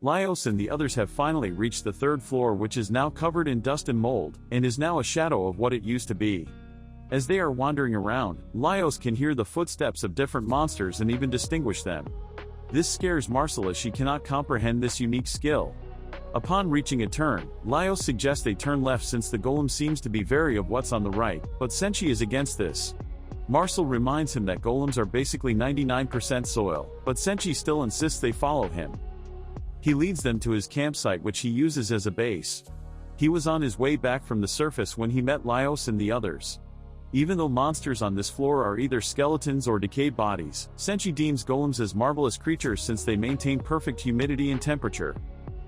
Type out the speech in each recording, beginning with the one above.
Laios and the others have finally reached the third floor, which is now covered in dust and mold, and is now a shadow of what it used to be. As they are wandering around, Laios can hear the footsteps of different monsters and even distinguish them. This scares Marcel as she cannot comprehend this unique skill. Upon reaching a turn, Laios suggests they turn left since the golem seems to be wary of what's on the right, but Senshi is against this. Marcel reminds him that golems are basically 99% soil, but Senshi still insists they follow him. He leads them to his campsite, which he uses as a base. He was on his way back from the surface when he met Laios and the others. Even though monsters on this floor are either skeletons or decayed bodies, Senshi deems golems as marvelous creatures since they maintain perfect humidity and temperature.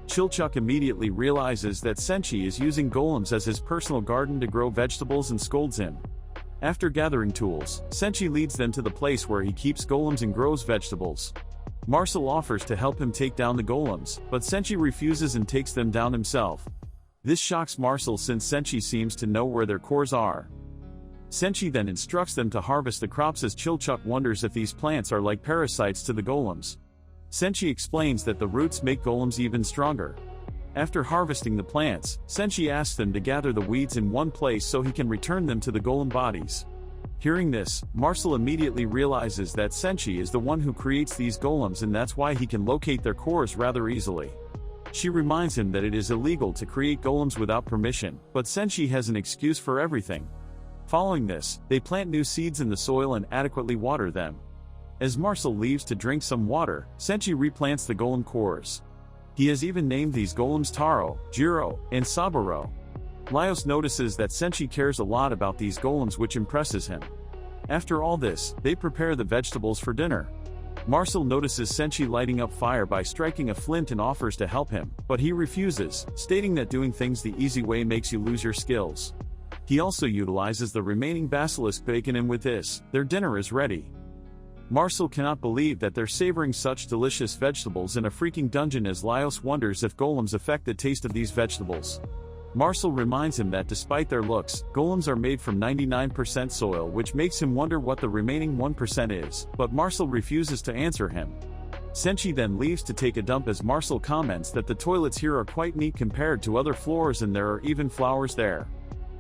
Chilchuk immediately realizes that Senshi is using golems as his personal garden to grow vegetables and scolds him. After gathering tools, Senshi leads them to the place where he keeps golems and grows vegetables. Marcel offers to help him take down the golems, but Senshi refuses and takes them down himself. This shocks Marcel since Senshi seems to know where their cores are. Senshi then instructs them to harvest the crops as Chilchuk wonders if these plants are like parasites to the golems. Senshi explains that the roots make golems even stronger. After harvesting the plants, Senshi asks them to gather the weeds in one place so he can return them to the golem bodies. Hearing this, Marcel immediately realizes that Senshi is the one who creates these golems and that's why he can locate their cores rather easily. She reminds him that it is illegal to create golems without permission, but Senshi has an excuse for everything. Following this, they plant new seeds in the soil and adequately water them. As Marcel leaves to drink some water, Senshi replants the golem cores. He has even named these golems Taro, Jiro, and Saburo. Laios notices that Senshi cares a lot about these golems, which impresses him. After all this, they prepare the vegetables for dinner. Marcel notices Senshi lighting up fire by striking a flint and offers to help him, but he refuses, stating that doing things the easy way makes you lose your skills. He also utilizes the remaining basilisk bacon, and with this, their dinner is ready. Marcel cannot believe that they're savoring such delicious vegetables in a freaking dungeon as Laios wonders if golems affect the taste of these vegetables. Marcel reminds him that despite their looks, golems are made from 99% soil, which makes him wonder what the remaining 1% is, but Marcel refuses to answer him. Senshi then leaves to take a dump as Marcel comments that the toilets here are quite neat compared to other floors and there are even flowers there.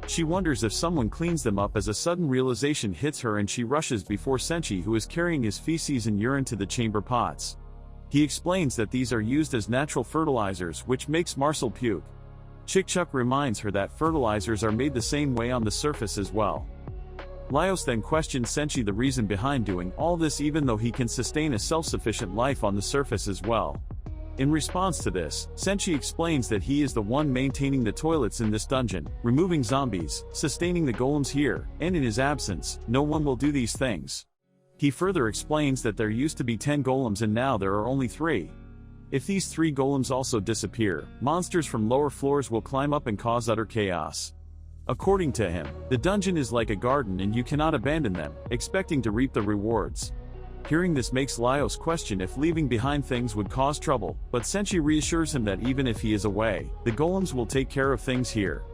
She wonders if someone cleans them up as a sudden realization hits her and she rushes before Senshi, who is carrying his feces and urine to the chamber pots. He explains that these are used as natural fertilizers, which makes Marcel puke. Chikchuk reminds her that fertilizers are made the same way on the surface as well. Laios then questions Senshi the reason behind doing all this, even though he can sustain a self-sufficient life on the surface as well. In response to this, Senshi explains that he is the one maintaining the toilets in this dungeon, removing zombies, sustaining the golems here, and in his absence, no one will do these things. He further explains that there used to be 10 golems and now there are only 3. If these 3 golems also disappear, monsters from lower floors will climb up and cause utter chaos. According to him, the dungeon is like a garden and you cannot abandon them, expecting to reap the rewards. Hearing this makes Laios question if leaving behind things would cause trouble, but Senshi reassures him that even if he is away, the golems will take care of things here.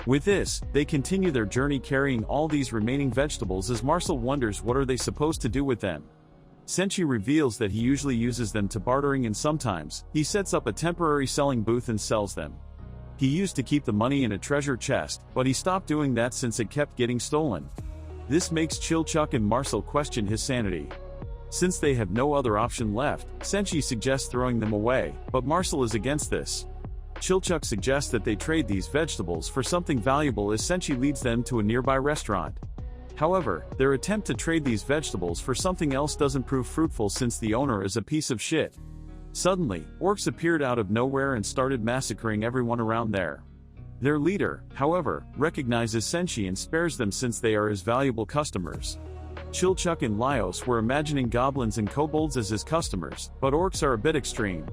With this, they continue their journey carrying all these remaining vegetables as Marcel wonders what are they supposed to do with them. Senshi reveals that he usually uses them to bartering and sometimes, he sets up a temporary selling booth and sells them. He used to keep the money in a treasure chest, but he stopped doing that since it kept getting stolen. This makes Chilchuk and Marcel question his sanity. Since they have no other option left, Senshi suggests throwing them away, but Marcel is against this. Chilchuk suggests that they trade these vegetables for something valuable as Senshi leads them to a nearby restaurant. However, their attempt to trade these vegetables for something else doesn't prove fruitful since the owner is a piece of shit. Suddenly, orcs appeared out of nowhere and started massacring everyone around there. Their leader, however, recognizes Senshi and spares them since they are his valuable customers. Chilchuk and Laios were imagining goblins and kobolds as his customers, but orcs are a bit extreme.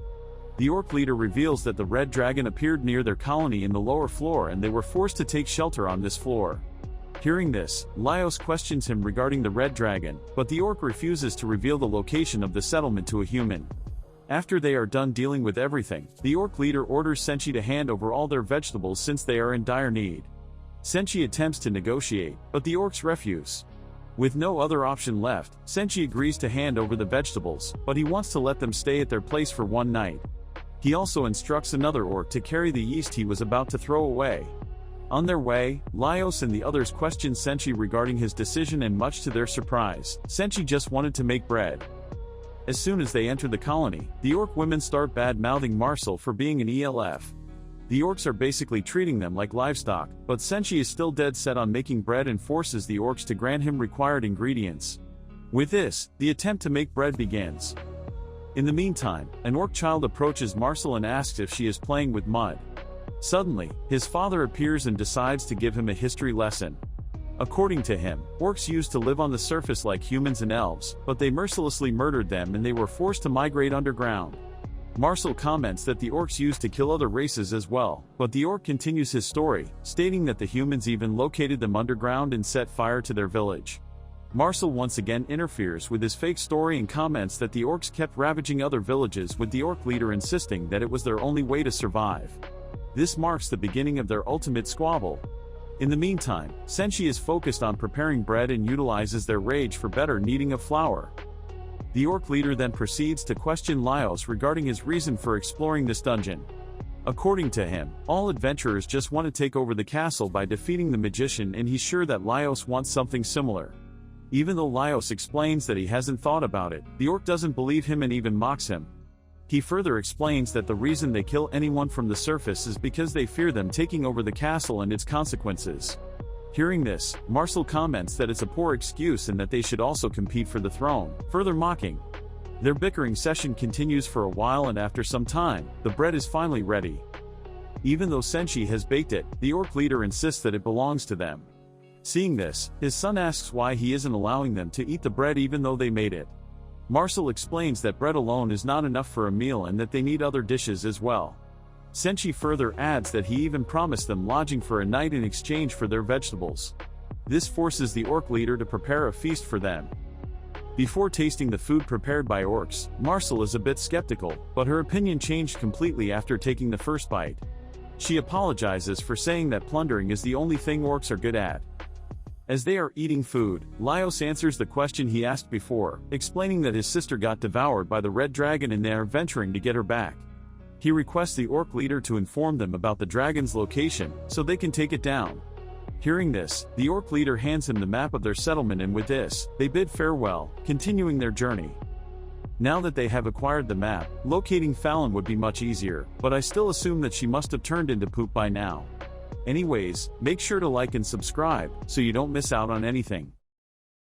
The orc leader reveals that the red dragon appeared near their colony in the lower floor and they were forced to take shelter on this floor. Hearing this, Laios questions him regarding the red dragon, but the orc refuses to reveal the location of the settlement to a human. After they are done dealing with everything, the orc leader orders Senshi to hand over all their vegetables since they are in dire need. Senshi attempts to negotiate, but the orcs refuse. With no other option left, Senshi agrees to hand over the vegetables, but he wants to let them stay at their place for one night. He also instructs another orc to carry the yeast he was about to throw away. On their way, Laios and the others question Senshi regarding his decision, and much to their surprise, Senshi just wanted to make bread. As soon as they enter the colony, the orc women start bad-mouthing Marcel for being an ELF. The orcs are basically treating them like livestock, but Senshi is still dead set on making bread and forces the orcs to grant him required ingredients. With this, the attempt to make bread begins. In the meantime, an orc child approaches Marcel and asks if she is playing with mud. Suddenly, his father appears and decides to give him a history lesson. According to him, orcs used to live on the surface like humans and elves, but they mercilessly murdered them and they were forced to migrate underground. Marcel comments that the orcs used to kill other races as well, but the orc continues his story, stating that the humans even located them underground and set fire to their village. Marcel once again interferes with his fake story and comments that the orcs kept ravaging other villages, with the orc leader insisting that it was their only way to survive. This marks the beginning of their ultimate squabble. In the meantime, Senshi is focused on preparing bread and utilizes their rage for better kneading of flour. The orc leader then proceeds to question Laios regarding his reason for exploring this dungeon. According to him, all adventurers just want to take over the castle by defeating the magician, and he's sure that Laios wants something similar. Even though Laios explains that he hasn't thought about it, the orc doesn't believe him and even mocks him. He further explains that the reason they kill anyone from the surface is because they fear them taking over the castle and its consequences. Hearing this, Marcel comments that it's a poor excuse and that they should also compete for the throne, further mocking. Their bickering session continues for a while, and after some time, the bread is finally ready. Even though Senshi has baked it, the orc leader insists that it belongs to them. Seeing this, his son asks why he isn't allowing them to eat the bread even though they made it. Marcel explains that bread alone is not enough for a meal and that they need other dishes as well. Senshi further adds that he even promised them lodging for a night in exchange for their vegetables. This forces the orc leader to prepare a feast for them. Before tasting the food prepared by orcs, Marcel is a bit skeptical, but her opinion changed completely after taking the first bite. She apologizes for saying that plundering is the only thing orcs are good at. As they are eating food, Laios answers the question he asked before, explaining that his sister got devoured by the red dragon and they are venturing to get her back. He requests the orc leader to inform them about the dragon's location, so they can take it down. Hearing this, the orc leader hands him the map of their settlement, and with this, they bid farewell, continuing their journey. Now that they have acquired the map, locating Fallon would be much easier, but I still assume that she must have turned into poop by now. Anyways, make sure to like and subscribe, so you don't miss out on anything.